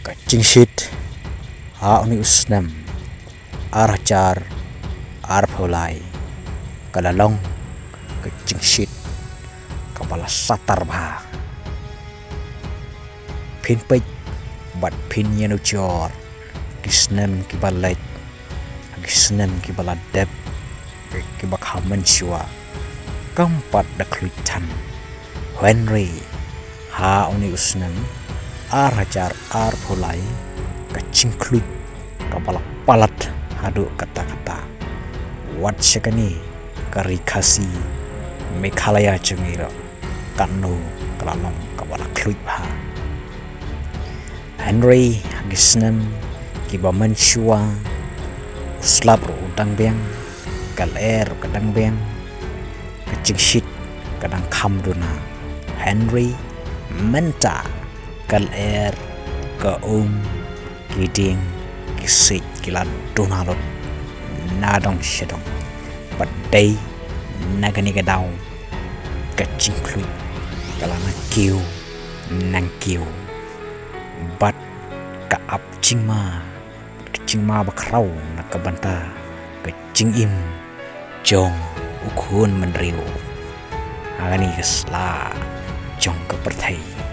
Kacingshit Hauni usnam Arachar Arpolai Kalalong Kacingshit Kapala satar bah Pinpej Bat pin yanuchor Kisnem kibalet Kisnem kibaladep Kibakhaman shua Kampat dakluitan Henry Hauni usnam Arachar Arpolai Kacingklut Kapala palat Hadu kata-kata Wat syakani Karikasi Mekhalaya Jemira Kanu Kalalong Kapala kluit bah Henry Gisnem Kibaman shua Uslap udang beng Kaler kadang beng Kacingshit kadang kamduna Henry Menta Kaler Kiding Kisik Kilan Donalot Nadong Shedong Padai Nagani Gadao Kacingklut Kalana Kiu Nang Kiu Bat Kaap Cingma Bakrau Nakabanta Kacingim Jong Ukun Menriu Agani Kesla Jong Kepertai